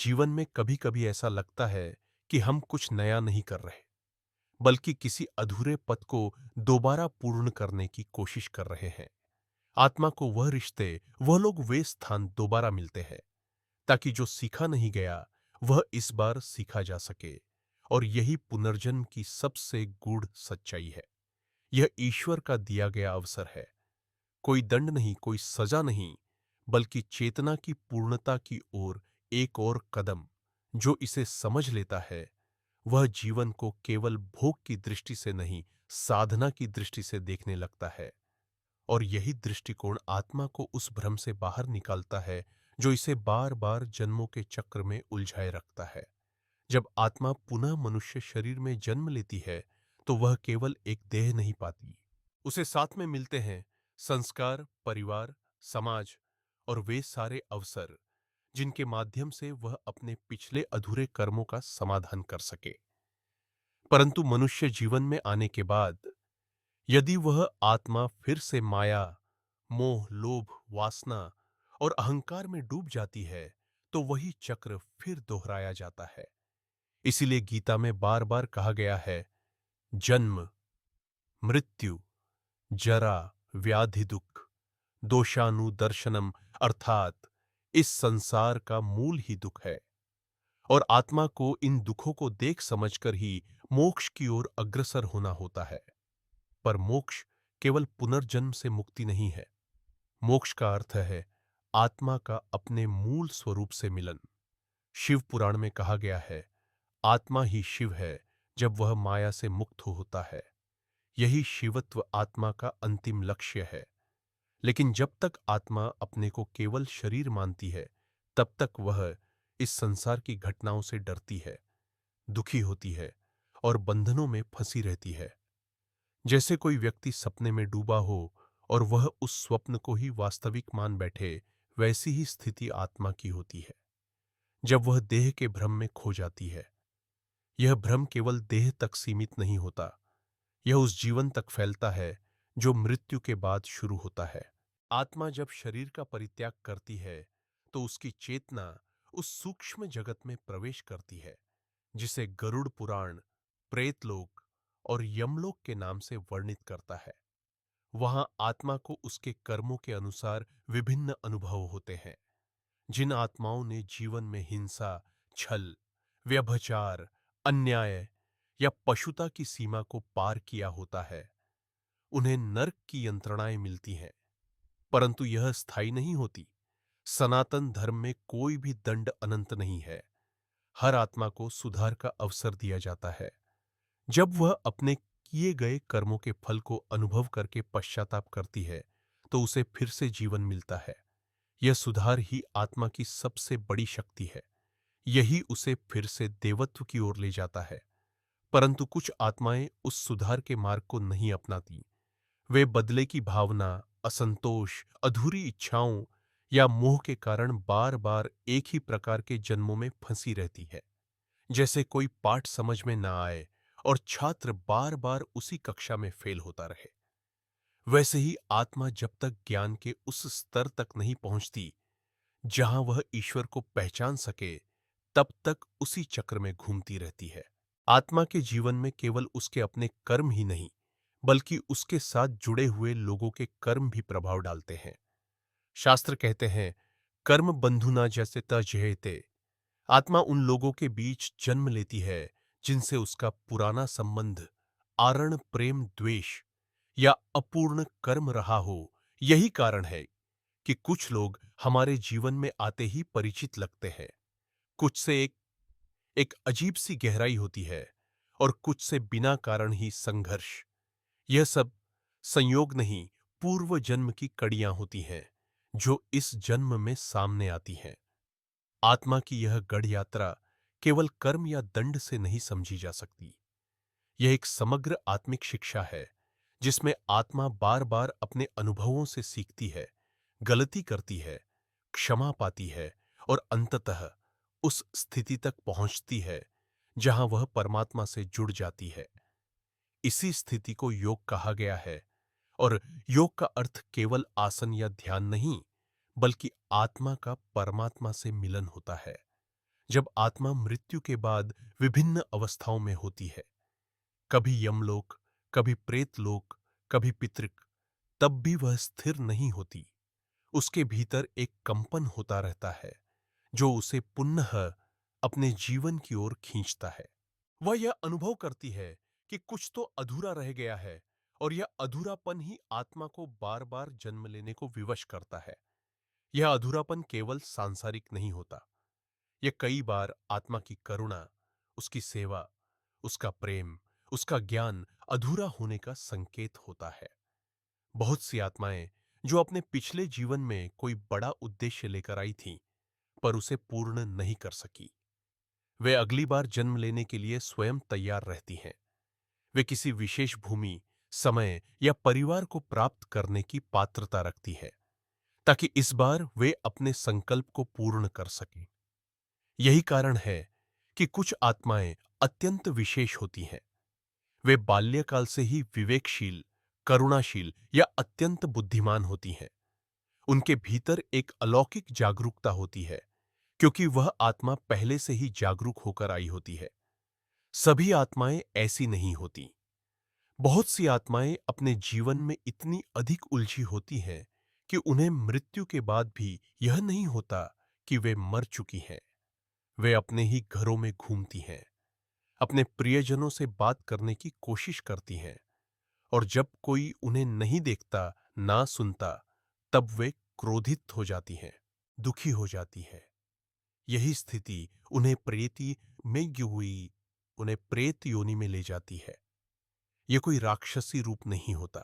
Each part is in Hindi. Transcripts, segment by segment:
जीवन में कभी कभी ऐसा लगता है कि हम कुछ नया नहीं कर रहे, बल्कि किसी अधूरे पद को दोबारा पूर्ण करने की कोशिश कर रहे हैं। आत्मा को वह रिश्ते, वह लोग, वे स्थान दोबारा मिलते हैं ताकि जो सीखा नहीं गया वह इस बार सीखा जा सके। और यही पुनर्जन्म की सबसे गूढ़ सच्चाई है। यह ईश्वर का दिया गया अवसर है। कोई दंड नहीं, कोई सजा नहीं, बल्कि चेतना की पूर्णता की ओर एक और कदम। जो इसे समझ लेता है वह जीवन को केवल भोग की दृष्टि से नहीं, साधना की दृष्टि से देखने लगता है। और यही दृष्टिकोण आत्मा को उस भ्रम से बाहर निकालता है जो इसे बार बार जन्मों के चक्र में उलझाए रखता है। जब आत्मा पुनः मनुष्य शरीर में जन्म लेती है तो वह केवल एक देह नहीं पाती, उसे साथ में मिलते हैं संस्कार, परिवार, समाज और वे सारे अवसर जिनके माध्यम से वह अपने पिछले अधूरे कर्मों का समाधान कर सके। परंतु मनुष्य जीवन में आने के बाद यदि वह आत्मा फिर से माया, मोह, लोभ, वासना और अहंकार में डूब जाती है तो वही चक्र फिर दोहराया जाता है। इसीलिए गीता में बार बार कहा गया है, जन्म, मृत्यु, जरा, व्याधि, दुख, दोषानुदर्शनम, अर्थात इस संसार का मूल ही दुख है। और आत्मा को इन दुखों को देख समझकर ही मोक्ष की ओर अग्रसर होना होता है। पर मोक्ष केवल पुनर्जन्म से मुक्ति नहीं है। मोक्ष का अर्थ है आत्मा का अपने मूल स्वरूप से मिलन। शिव पुराण में कहा गया है, आत्मा ही शिव है जब वह माया से मुक्त होता है। यही शिवत्व आत्मा का अंतिम लक्ष्य है। लेकिन जब तक आत्मा अपने को केवल शरीर मानती है, तब तक वह इस संसार की घटनाओं से डरती है, दुखी होती है और बंधनों में फंसी रहती है। जैसे कोई व्यक्ति सपने में डूबा हो और वह उस स्वप्न को ही वास्तविक मान बैठे, वैसी ही स्थिति आत्मा की होती है जब वह देह के भ्रम में खो जाती है। यह भ्रम केवल देह तक सीमित नहीं होता, यह उस जीवन तक फैलता है जो मृत्यु के बाद शुरू होता है। आत्मा जब शरीर का परित्याग करती है तो उसकी चेतना उस सूक्ष्म जगत में प्रवेश करती है जिसे गरुड़ पुराण प्रेतलोक और यमलोक के नाम से वर्णित करता है। वहां आत्मा को उसके कर्मों के अनुसार विभिन्न अनुभव होते हैं। जिन आत्माओं ने जीवन में हिंसा, छल, व्यभिचार, अन्याय या पशुता की सीमा को पार किया होता है, उन्हें नरक की यंत्रणाएं मिलती हैं। परंतु यह स्थायी नहीं होती। सनातन धर्म में कोई भी दंड अनंत नहीं है। हर आत्मा को सुधार का अवसर दिया जाता है। जब वह अपने किए गए कर्मों के फल को अनुभव करके पश्चाताप करती है तो उसे फिर से जीवन मिलता है। यह सुधार ही आत्मा की सबसे बड़ी शक्ति है। यही उसे फिर से देवत्व की ओर ले जाता है। परंतु कुछ आत्माएं उस सुधार के मार्ग को नहीं अपनाती। वे बदले की भावना, असंतोष, अधूरी इच्छाओं या मोह के कारण बार बार एक ही प्रकार के जन्मों में फंसी रहती है। जैसे कोई पाठ समझ में ना आए और छात्र बार बार उसी कक्षा में फेल होता रहे। वैसे ही आत्मा जब तक ज्ञान के उस स्तर तक नहीं पहुंचती जहां वह ईश्वर को पहचान सके, तब तक उसी चक्र में घूमती रहती है। आत्मा के जीवन में केवल उसके अपने कर्म ही नहीं, बल्कि उसके साथ जुड़े हुए लोगों के कर्म भी प्रभाव डालते हैं। शास्त्र कहते हैं, कर्म बंधुना जैसे तजहेते। आत्मा उन लोगों के बीच जन्म लेती है जिनसे उसका पुराना संबंध, आरण प्रेम द्वेष या अपूर्ण कर्म रहा हो। यही कारण है कि कुछ लोग हमारे जीवन में आते ही परिचित लगते हैं, कुछ से एक अजीब सी गहराई होती है और कुछ से बिना कारण ही संघर्ष। यह सब संयोग नहीं, पूर्व जन्म की कड़ियां होती हैं जो इस जन्म में सामने आती हैं। आत्मा की यह गढ़ यात्रा केवल कर्म या दंड से नहीं समझी जा सकती। यह एक समग्र आत्मिक शिक्षा है जिसमें आत्मा बार बार अपने अनुभवों से सीखती है, गलती करती है, क्षमा पाती है और अंततः उस स्थिति तक पहुंचती है जहां वह परमात्मा से जुड़ जाती है। इसी स्थिति को योग कहा गया है। और योग का अर्थ केवल आसन या ध्यान नहीं, बल्कि आत्मा का परमात्मा से मिलन होता है। जब आत्मा मृत्यु के बाद विभिन्न अवस्थाओं में होती है, कभी यमलोक, कभी प्रेतलोक, कभी पितृक, तब भी वह स्थिर नहीं होती। उसके भीतर एक कंपन होता रहता है जो उसे पुनः अपने जीवन की ओर खींचता है। वह यह अनुभव करती है कि कुछ तो अधूरा रह गया है, और यह अधूरापन ही आत्मा को बार बार जन्म लेने को विवश करता है। यह अधूरापन केवल सांसारिक नहीं होता, यह कई बार आत्मा की करुणा, उसकी सेवा, उसका प्रेम, उसका ज्ञान अधूरा होने का संकेत होता है। बहुत सी आत्माएं जो अपने पिछले जीवन में कोई बड़ा उद्देश्य लेकर आई थीं, पर उसे पूर्ण नहीं कर सकी, वे अगली बार जन्म लेने के लिए स्वयं तैयार रहती हैं। वे किसी विशेष भूमि, समय या परिवार को प्राप्त करने की पात्रता रखती है, ताकि इस बार वे अपने संकल्प को पूर्ण कर सकें। यही कारण है कि कुछ आत्माएं अत्यंत विशेष होती हैं। वे बाल्यकाल से ही विवेकशील, करुणाशील या अत्यंत बुद्धिमान होती हैं। उनके भीतर एक अलौकिक जागरूकता होती है, क्योंकि वह आत्मा पहले से ही जागरूक होकर आई होती है। सभी आत्माएं ऐसी नहीं होती। बहुत सी आत्माएं अपने जीवन में इतनी अधिक उलझी होती हैं कि उन्हें मृत्यु के बाद भी यह नहीं होता कि वे मर चुकी हैं। वे अपने ही घरों में घूमती हैं, अपने प्रियजनों से बात करने की कोशिश करती हैं, और जब कोई उन्हें नहीं देखता, ना सुनता, तब वे क्रोधित हो जाती हैं, दुखी हो जाती हैं। यही स्थिति उन्हें प्रेत योनि में ले जाती है। यह कोई राक्षसी रूप नहीं होता,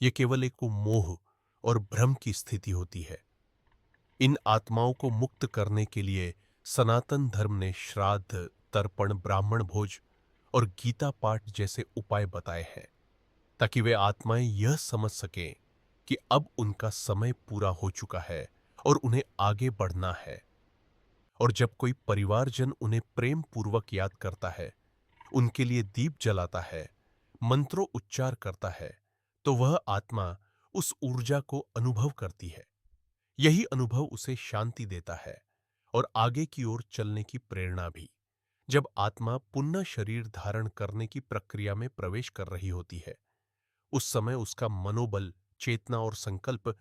यह केवल एक मोह और भ्रम की स्थिति होती है। इन आत्माओं को मुक्त करने के लिए सनातन धर्म ने श्राद्ध, तर्पण, ब्राह्मण भोज और गीता पाठ जैसे उपाय बताए हैं, ताकि वे आत्माएं यह समझ सकें कि अब उनका समय पूरा हो चुका है और उन्हें आगे बढ़ना है। और जब कोई परिवारजन उन्हें प्रेम पूर्वक याद करता है, उनके लिए दीप जलाता है, मंत्रों उच्चार करता है, तो वह आत्मा उस ऊर्जा को अनुभव करती है। यही अनुभव उसे शांति देता है और आगे की ओर चलने की प्रेरणा भी। जब आत्मा पुनः शरीर धारण करने की प्रक्रिया में प्रवेश कर रही होती है, उस समय उसका मनोबल, चेतना और संकल्प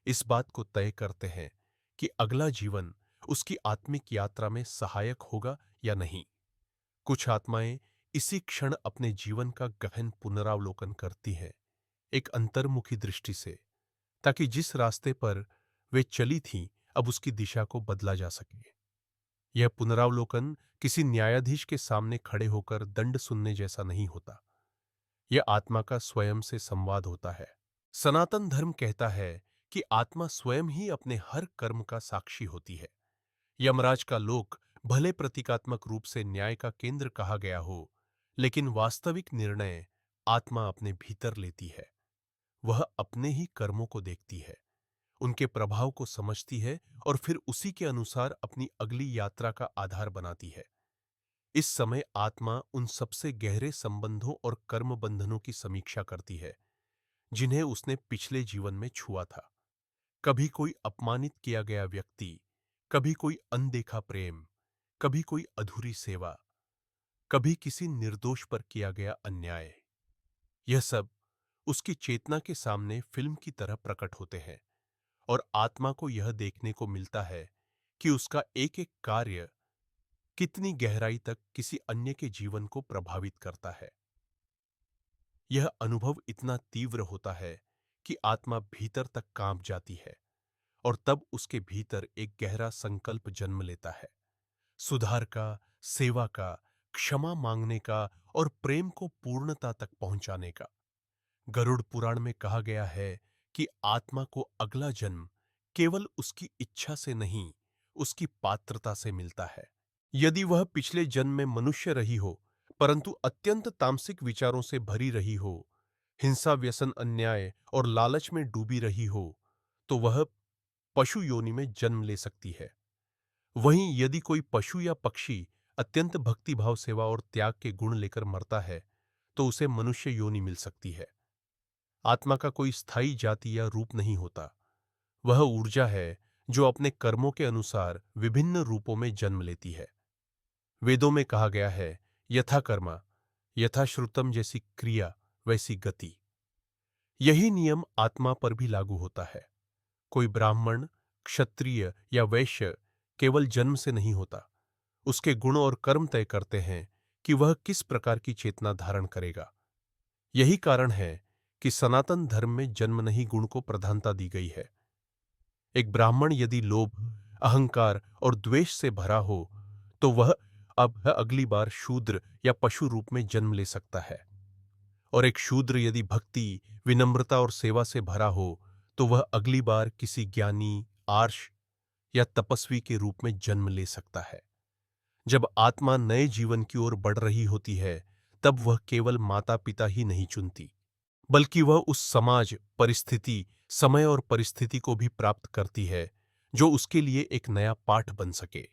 इस बात को तय करते हैं कि अगला जीवन उसकी आत्मिक यात्रा में सहायक होगा या नहीं। कुछ आत्माएं इसी क्षण अपने जीवन का गहन पुनरावलोकन करती हैं, एक अंतर्मुखी दृष्टि से, ताकि जिस रास्ते पर वे चली थीं, अब उसकी दिशा को बदला जा सके। यह पुनरावलोकन किसी न्यायाधीश के सामने खड़े होकर दंड सुनने जैसा नहीं होता। यह आत्मा का स्वयं से संवाद होता है। सनातन धर्म कहता है कि आत्मा स्वयं ही अपने हर कर्म का साक्षी होती है। यमराज का लोक भले प्रतीकात्मक रूप से न्याय का केंद्र कहा गया हो, लेकिन वास्तविक निर्णय आत्मा अपने भीतर लेती है। वह अपने ही कर्मों को देखती है, उनके प्रभाव को समझती है और फिर उसी के अनुसार अपनी अगली यात्रा का आधार बनाती है। इस समय आत्मा उन सबसे गहरे संबंधों और कर्म बंधनों की समीक्षा करती है जिन्हें उसने पिछले जीवन में छुआ था। कभी कोई अपमानित किया गया व्यक्ति, कभी कोई अनदेखा प्रेम, कभी कोई अधूरी सेवा, कभी किसी निर्दोष पर किया गया अन्याय। यह सब उसकी चेतना के सामने फिल्म की तरह प्रकट होते हैं, और आत्मा को यह देखने को मिलता है कि उसका एक एक कार्य कितनी गहराई तक किसी अन्य के जीवन को प्रभावित करता है। यह अनुभव इतना तीव्र होता है कि आत्मा भीतर तक कांप जाती है, और तब उसके भीतर एक गहरा संकल्प जन्म लेता है, सुधार का, सेवा का, क्षमा मांगने का और प्रेम को पूर्णता तक पहुंचाने का। गरुड़ पुराण में कहा गया है कि आत्मा को अगला जन्म केवल उसकी इच्छा से नहीं, उसकी पात्रता से मिलता है। यदि वह पिछले जन्म में मनुष्य रही हो, परंतु अत्यंत तामसिक विचारों से भरी रही हो, हिंसा, व्यसन, अन्याय और लालच में डूबी रही हो, तो वह पशु योनि में जन्म ले सकती है। वहीं यदि कोई पशु या पक्षी अत्यंत भक्तिभाव, सेवा और त्याग के गुण लेकर मरता है, तो उसे मनुष्य योनि मिल सकती है। आत्मा का कोई स्थायी जाति या रूप नहीं होता। वह ऊर्जा है जो अपने कर्मों के अनुसार विभिन्न रूपों में जन्म लेती है। वेदों में कहा गया है, यथा कर्मा यथा श्रुतम, जैसी क्रिया वैसी गति। यही नियम आत्मा पर भी लागू होता है। कोई ब्राह्मण, क्षत्रिय या वैश्य केवल जन्म से नहीं होता। उसके गुण और कर्म तय करते हैं कि वह किस प्रकार की चेतना धारण करेगा। यही कारण है कि सनातन धर्म में जन्म नहीं गुण को प्रधानता दी गई है। एक ब्राह्मण यदि लोभ, अहंकार और द्वेष से भरा हो तो वह अब अगली बार शूद्र या पशु रूप में जन्म ले सकता है। और एक शूद्र यदि भक्ति, विनम्रता और सेवा से भरा हो तो वह अगली बार किसी ज्ञानी, आर्ष या तपस्वी के रूप में जन्म ले सकता है। जब आत्मा नए जीवन की ओर बढ़ रही होती है, तब वह केवल माता पिता ही नहीं चुनती, बल्कि वह उस समाज, परिस्थिति, समय और परिस्थिति को भी प्राप्त करती है जो उसके लिए एक नया पाठ बन सके।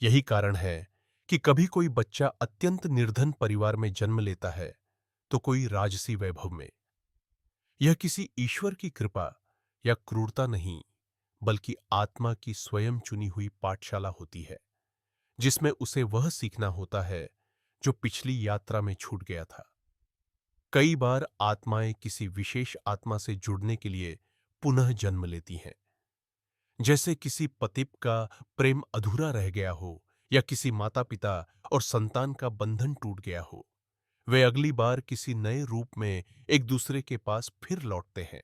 यही कारण है कि कभी कोई बच्चा अत्यंत निर्धन परिवार में जन्म लेता है तो कोई राजसी वैभव में। यह किसी ईश्वर की कृपा या क्रूरता नहीं, बल्कि आत्मा की स्वयं चुनी हुई पाठशाला होती है, जिसमें उसे वह सीखना होता है जो पिछली यात्रा में छूट गया था। कई बार आत्माएं किसी विशेष आत्मा से जुड़ने के लिए पुनः जन्म लेती हैं, जैसे किसी पतिप का प्रेम अधूरा रह गया हो या किसी माता पिता और संतान का बंधन टूट गया हो। वे अगली बार किसी नए रूप में एक दूसरे के पास फिर लौटते हैं।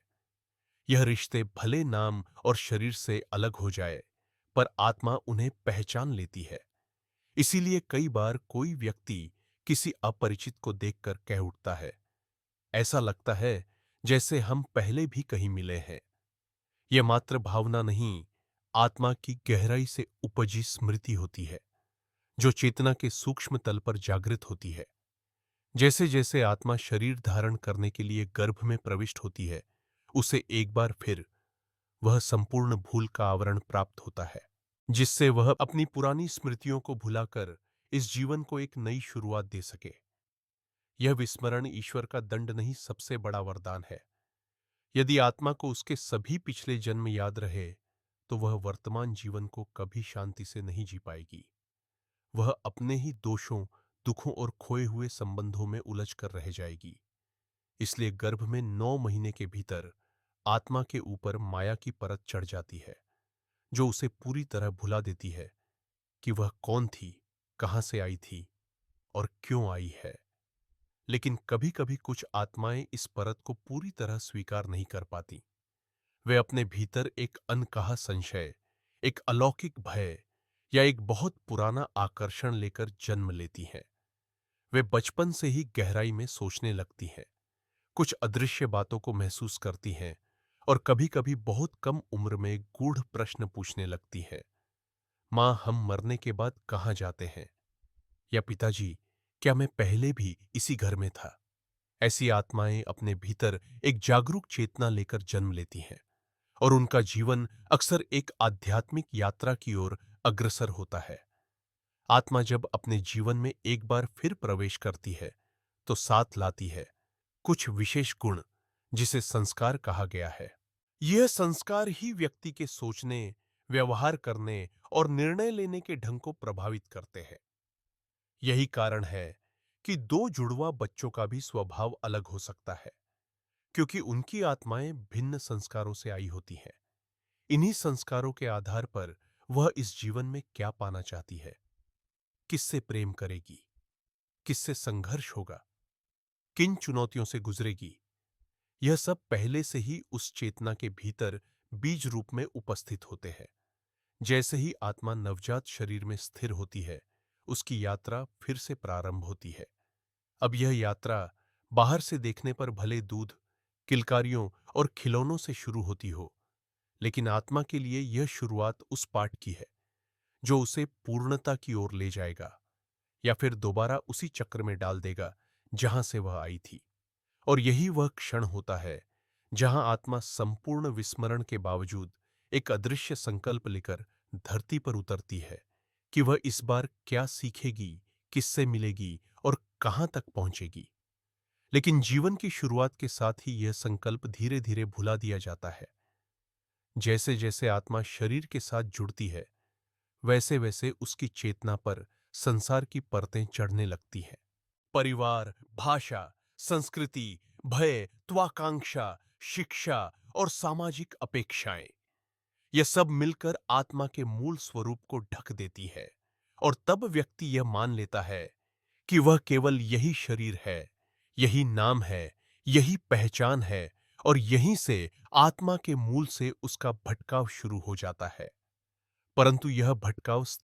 यह रिश्ते भले नाम और शरीर से अलग हो जाए, पर आत्मा उन्हें पहचान लेती है। इसीलिए कई बार कोई व्यक्ति किसी अपरिचित को देखकर कह उठता है, ऐसा लगता है जैसे हम पहले भी कहीं मिले हैं। यह मात्र भावना नहीं, आत्मा की गहराई से उपजी स्मृति होती है, जो चेतना के सूक्ष्म तल पर जागृत होती है। जैसे जैसे आत्मा शरीर धारण करने के लिए गर्भ में प्रविष्ट होती है, उसे एक बार फिर वह संपूर्ण भूल का आवरण प्राप्त होता है, जिससे वह अपनी पुरानी स्मृतियों को भुलाकर इस जीवन को एक नई शुरुआत दे सके। यह विस्मरण ईश्वर का दंड नहीं, सबसे बड़ा वरदान है। यदि आत्मा को उसके सभी पिछले जन्म याद रहे तो वह वर्तमान जीवन को कभी शांति से नहीं जी पाएगी। वह अपने ही दोषों, दुखों और खोए हुए संबंधों में उलझ कर रह जाएगी। इसलिए गर्भ में 9 महीने के भीतर आत्मा के ऊपर माया की परत चढ़ जाती है, जो उसे पूरी तरह भुला देती है कि वह कौन थी, कहां से आई थी और क्यों आई है। लेकिन कभी कभी कुछ आत्माएं इस परत को पूरी तरह स्वीकार नहीं कर पाती। वे अपने भीतर एक अनकहा संशय, एक अलौकिक भय या एक बहुत पुराना आकर्षण लेकर जन्म लेती हैं। वे बचपन से ही गहराई में सोचने लगती हैं, कुछ अदृश्य बातों को महसूस करती हैं और कभी-कभी बहुत कम उम्र में गूढ़ प्रश्न पूछने लगती हैं। माँ, हम मरने के बाद कहाँ जाते हैं? या पिताजी, क्या मैं पहले भी इसी घर में था? ऐसी आत्माएं अपने भीतर एक जागरूक चेतना लेकर जन्म लेती हैं और उनका जीवन अक्सर एक आध्यात्मिक यात्रा की ओर अग्रसर होता है। आत्मा जब अपने जीवन में एक बार फिर प्रवेश करती है तो साथ लाती है कुछ विशेष गुण, जिसे संस्कार कहा गया है। यह संस्कार ही व्यक्ति के सोचने, व्यवहार करने और निर्णय लेने के ढंग को प्रभावित करते हैं। यही कारण है कि दो जुड़वा बच्चों का भी स्वभाव अलग हो सकता है, क्योंकि उनकी आत्माएं भिन्न संस्कारों से आई होती हैं। इन्हीं संस्कारों के आधार पर वह इस जीवन में क्या पाना चाहती है, किससे प्रेम करेगी, किससे संघर्ष होगा, किन चुनौतियों से गुजरेगी, यह सब पहले से ही उस चेतना के भीतर बीज रूप में उपस्थित होते हैं। जैसे ही आत्मा नवजात शरीर में स्थिर होती है, उसकी यात्रा फिर से प्रारंभ होती है। अब यह यात्रा बाहर से देखने पर भले दूध, किलकारियों और खिलौनों से शुरू होती हो, लेकिन आत्मा के लिए यह शुरुआत उस पाठ की है जो उसे पूर्णता की ओर ले जाएगा या फिर दोबारा उसी चक्र में डाल देगा जहां से वह आई थी। और यही वह क्षण होता है जहां आत्मा संपूर्ण विस्मरण के बावजूद एक अदृश्य संकल्प लेकर धरती पर उतरती है कि वह इस बार क्या सीखेगी, किससे मिलेगी और कहां तक पहुंचेगी। लेकिन जीवन की शुरुआत के साथ ही यह संकल्प धीरे धीरे भुला दिया जाता है। जैसे जैसे आत्मा शरीर के साथ जुड़ती है, वैसे वैसे उसकी चेतना पर संसार की परतें चढ़ने लगती हैं। परिवार, भाषा, संस्कृति, भय, त्वाकांक्षा, शिक्षा और सामाजिक अपेक्षाएं, यह सब मिलकर आत्मा के मूल स्वरूप को ढक देती है। और तब व्यक्ति यह मान लेता है कि वह केवल यही शरीर है, यही नाम है, यही पहचान है, और यहीं से आत्मा के मूल से उसका भटकाव शुरू हो जाता है। परंतु यह भटकाव